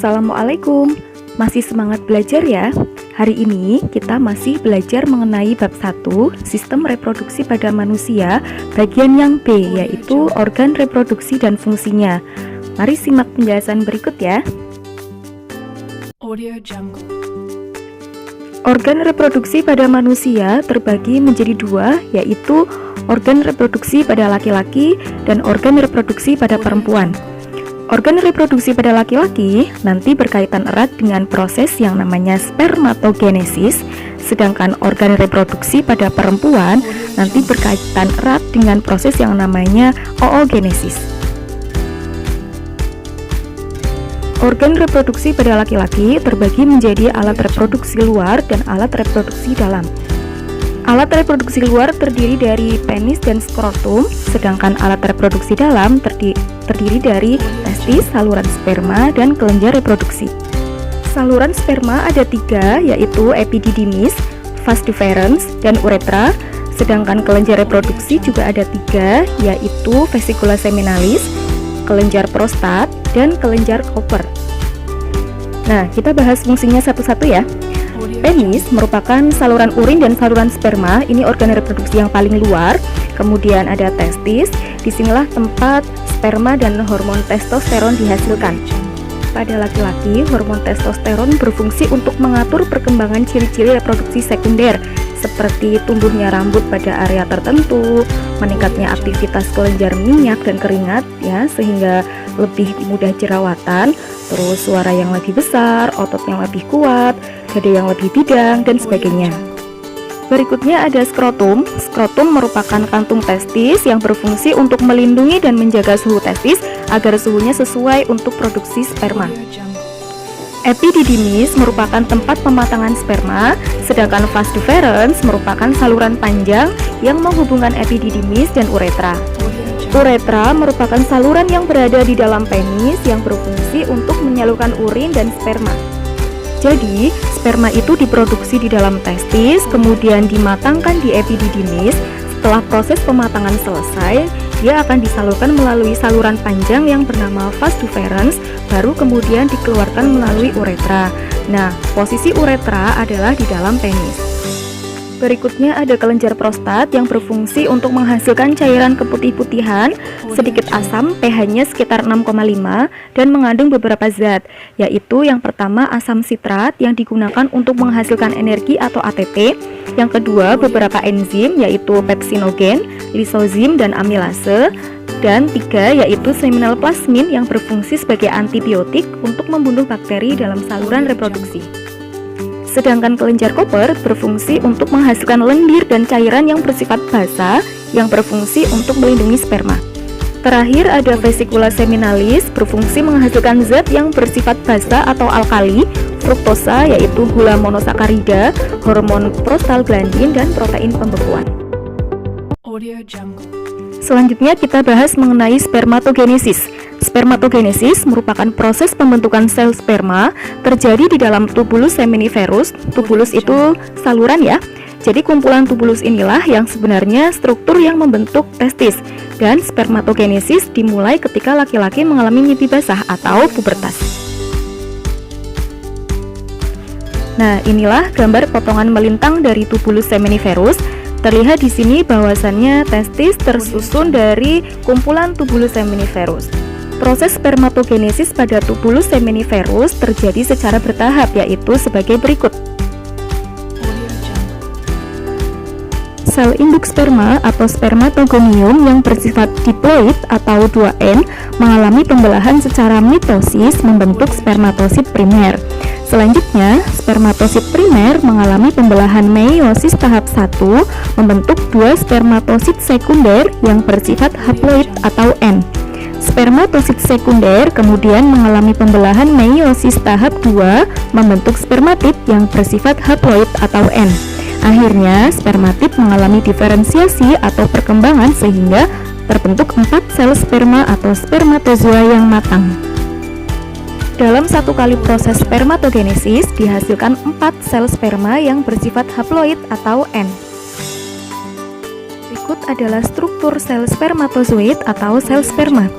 Assalamualaikum, masih semangat belajar ya? Hari ini kita masih belajar mengenai bab 1, sistem reproduksi pada manusia, bagian yang B, yaitu organ reproduksi dan fungsinya. Mari simak penjelasan berikut ya. Organ reproduksi pada manusia terbagi menjadi dua, yaitu organ reproduksi pada laki-laki dan organ reproduksi pada perempuan. Organ reproduksi pada laki-laki nanti berkaitan erat dengan proses yang namanya spermatogenesis, sedangkan organ reproduksi pada perempuan nanti berkaitan erat dengan proses yang namanya oogenesis. Organ reproduksi pada laki-laki terbagi menjadi alat reproduksi luar dan alat reproduksi dalam. Alat reproduksi luar terdiri dari penis dan skrotum, sedangkan alat reproduksi dalam terdiri dari testis, saluran sperma, dan kelenjar reproduksi. Saluran sperma ada 3, yaitu epididymis, vas deferens, dan uretra, sedangkan kelenjar reproduksi juga ada 3, yaitu vesicula seminalis, kelenjar prostat, dan kelenjar Cooper. Nah, kita bahas fungsinya satu-satu ya. Penis merupakan saluran urin dan saluran sperma, ini organ reproduksi yang paling luar. Kemudian ada testis, disinilah tempat sperma dan hormon testosteron dihasilkan. Pada laki-laki, hormon testosteron berfungsi untuk mengatur perkembangan ciri-ciri reproduksi sekunder, seperti tumbuhnya rambut pada area tertentu, meningkatnya aktivitas kelenjar minyak dan keringat ya, sehingga lebih mudah jerawatan, terus suara yang lebih besar, otot yang lebih kuat, dada yang lebih bidang, dan sebagainya. Berikutnya ada skrotum. Skrotum merupakan kantung testis yang berfungsi untuk melindungi dan menjaga suhu testis agar suhunya sesuai untuk produksi sperma. Epididymis merupakan tempat pematangan sperma, sedangkan vas deferens merupakan saluran panjang yang menghubungkan epididymis dan uretra. Uretra merupakan saluran yang berada di dalam penis yang berfungsi untuk menyalurkan urin dan sperma. Jadi, sperma itu diproduksi di dalam testis, kemudian dimatangkan di epididymis. Setelah proses pematangan selesai, dia akan disalurkan melalui saluran panjang yang bernama vas deferens, baru kemudian dikeluarkan melalui uretra. Nah, posisi uretra adalah di dalam penis. Berikutnya ada kelenjar prostat yang berfungsi untuk menghasilkan cairan keputih-putihan, sedikit asam, pH-nya sekitar 6,5 dan mengandung beberapa zat, yaitu yang pertama asam sitrat yang digunakan untuk menghasilkan energi atau ATP, yang kedua beberapa enzim yaitu pepsinogen, lisozim, dan amilase, dan 3 yaitu seminal plasmin yang berfungsi sebagai antibiotik untuk membunuh bakteri dalam saluran reproduksi. Sedangkan kelenjar Cooper berfungsi untuk menghasilkan lendir dan cairan yang bersifat basa yang berfungsi untuk melindungi sperma. Terakhir ada vesicula seminalis berfungsi menghasilkan zat yang bersifat basa atau alkali, fruktosa yaitu gula monosakarida, hormon prostaglandin, dan protein pembekuan. Selanjutnya kita bahas mengenai spermatogenesis. Spermatogenesis merupakan proses pembentukan sel sperma terjadi di dalam tubulus seminiferus. Tubulus itu saluran ya. Jadi kumpulan tubulus inilah yang sebenarnya struktur yang membentuk testis. Dan spermatogenesis dimulai ketika laki-laki mengalami mimpi basah atau pubertas. Nah, inilah gambar potongan melintang dari tubulus seminiferus. Terlihat di sini bahwasannya testis tersusun dari kumpulan tubulus seminiferus. Proses spermatogenesis pada tubulus seminiferus terjadi secara bertahap, yaitu sebagai berikut. Sel induk sperma atau spermatogonium yang bersifat diploid atau 2N mengalami pembelahan secara mitosis membentuk spermatosit primer. Selanjutnya, spermatosit primer mengalami pembelahan meiosis tahap 1 membentuk 2 spermatosit sekunder yang bersifat haploid atau N. Spermatosit sekunder kemudian mengalami pembelahan meiosis tahap 2 membentuk spermatid yang bersifat haploid atau N. Akhirnya, spermatid mengalami diferensiasi atau perkembangan sehingga terbentuk 4 sel sperma atau spermatozoa yang matang. Dalam satu kali proses spermatogenesis dihasilkan 4 sel sperma yang bersifat haploid atau N. Berikut adalah struktur sel spermatozoid atau sel sperma.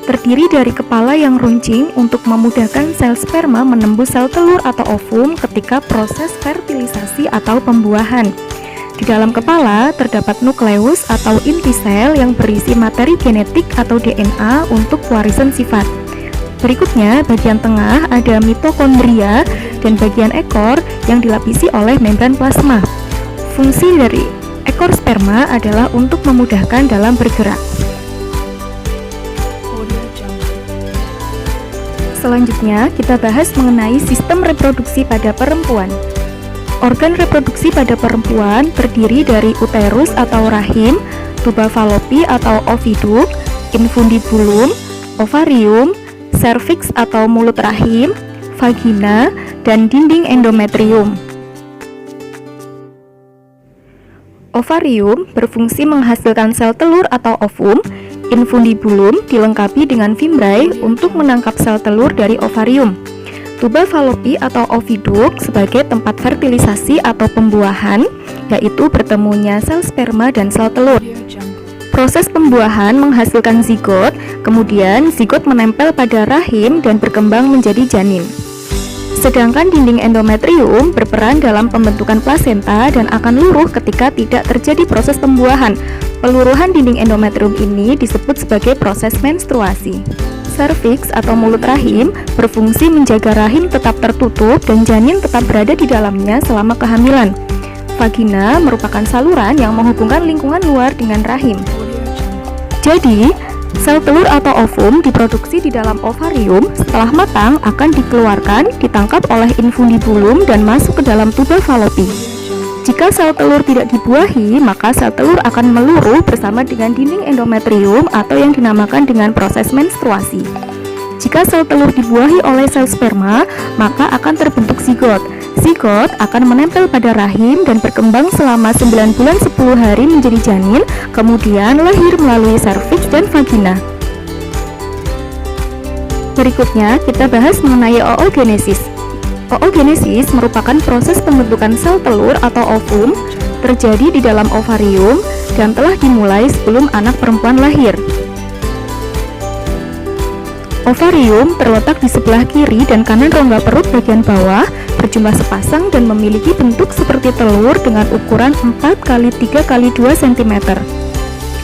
terdiri dari kepala yang runcing untuk memudahkan sel sperma menembus sel telur atau ovum ketika proses fertilisasi atau pembuahan. Di dalam kepala terdapat nukleus atau inti sel yang berisi materi genetik atau DNA untuk warisan sifat. Berikutnya, bagian tengah ada mitokondria dan bagian ekor yang dilapisi oleh membran plasma. Fungsi dari ekor sperma adalah untuk memudahkan dalam bergerak. Selanjutnya, kita bahas mengenai sistem reproduksi pada perempuan. Organ reproduksi pada perempuan terdiri dari uterus atau rahim, tuba fallopi atau oviduk, infundibulum, ovarium, serviks atau mulut rahim, vagina, dan dinding endometrium. Ovarium berfungsi menghasilkan sel telur atau ovum. Infundibulum dilengkapi dengan fimbriae untuk menangkap sel telur dari ovarium. Tuba fallopi atau oviduk sebagai tempat fertilisasi atau pembuahan, yaitu bertemunya sel sperma dan sel telur. Proses pembuahan menghasilkan zigot, kemudian zigot menempel pada rahim dan berkembang menjadi janin. Sedangkan dinding endometrium berperan dalam pembentukan plasenta dan akan luruh ketika tidak terjadi proses pembuahan. Peluruhan dinding endometrium ini disebut sebagai proses menstruasi. Serviks atau mulut rahim berfungsi menjaga rahim tetap tertutup dan janin tetap berada di dalamnya selama kehamilan. Vagina merupakan saluran yang menghubungkan lingkungan luar dengan rahim. Jadi, sel telur atau ovum diproduksi di dalam ovarium, setelah matang akan dikeluarkan, ditangkap oleh infundibulum dan masuk ke dalam tuba fallopi. Jika sel telur tidak dibuahi, maka sel telur akan meluruh bersama dengan dinding endometrium atau yang dinamakan dengan proses menstruasi. Jika sel telur dibuahi oleh sel sperma, maka akan terbentuk zigot. Zigot akan menempel pada rahim dan berkembang selama 9 bulan 10 hari menjadi janin, kemudian lahir melalui serviks dan vagina. Berikutnya, kita bahas mengenai oogenesis. Oogenesis merupakan proses pembentukan sel telur atau ovum terjadi di dalam ovarium dan telah dimulai sebelum anak perempuan lahir. Ovarium terletak di sebelah kiri dan kanan rongga perut bagian bawah, berjumlah sepasang dan memiliki bentuk seperti telur dengan ukuran 4 x 3 x 2 cm.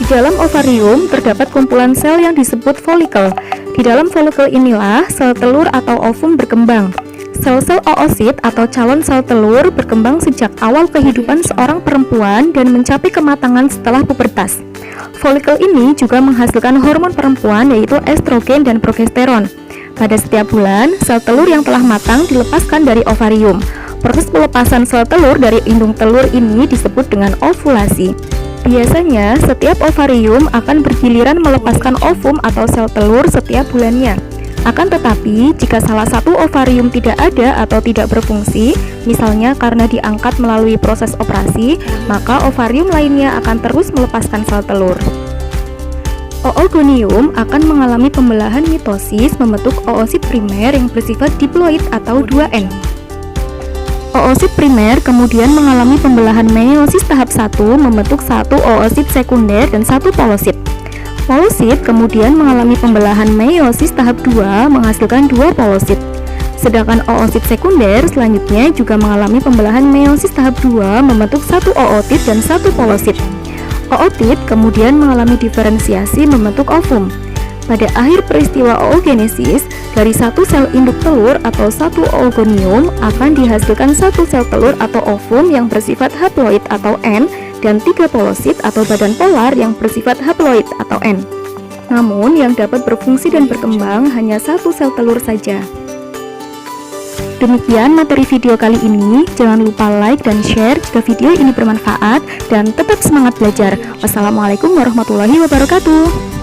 Di dalam ovarium terdapat kumpulan sel yang disebut folikel. Di dalam folikel inilah sel telur atau ovum berkembang. Sel-sel oosit atau calon sel telur berkembang sejak awal kehidupan seorang perempuan dan mencapai kematangan setelah pubertas. Folikel ini juga menghasilkan hormon perempuan yaitu estrogen dan progesteron. Pada setiap bulan, sel telur yang telah matang dilepaskan dari ovarium. Proses pelepasan sel telur dari indung telur ini disebut dengan ovulasi. Biasanya, setiap ovarium akan bergiliran melepaskan ovum atau sel telur setiap bulannya. Akan tetapi, jika salah satu ovarium tidak ada atau tidak berfungsi, misalnya karena diangkat melalui proses operasi, maka ovarium lainnya akan terus melepaskan sel telur. Oogonium akan mengalami pembelahan mitosis membentuk oosit primer yang bersifat diploid atau 2N. Oosit primer kemudian mengalami pembelahan meiosis tahap 1 membentuk satu oosit sekunder dan satu polosit. Polosit kemudian mengalami pembelahan meiosis tahap 2 menghasilkan 2 polosit. Sedangkan oosit sekunder selanjutnya juga mengalami pembelahan meiosis tahap 2 membentuk satu ootit dan satu polosit. Ootit kemudian mengalami diferensiasi membentuk ovum. Pada akhir peristiwa oogenesis, dari satu sel induk telur atau satu oogonium akan dihasilkan satu sel telur atau ovum yang bersifat haploid atau N dan 3 polosit atau badan polar yang bersifat haploid atau N. Namun yang dapat berfungsi dan berkembang hanya satu sel telur saja. Demikian materi video kali ini. Jangan lupa like dan share jika video ini bermanfaat dan tetap semangat belajar. Wassalamualaikum warahmatullahi wabarakatuh.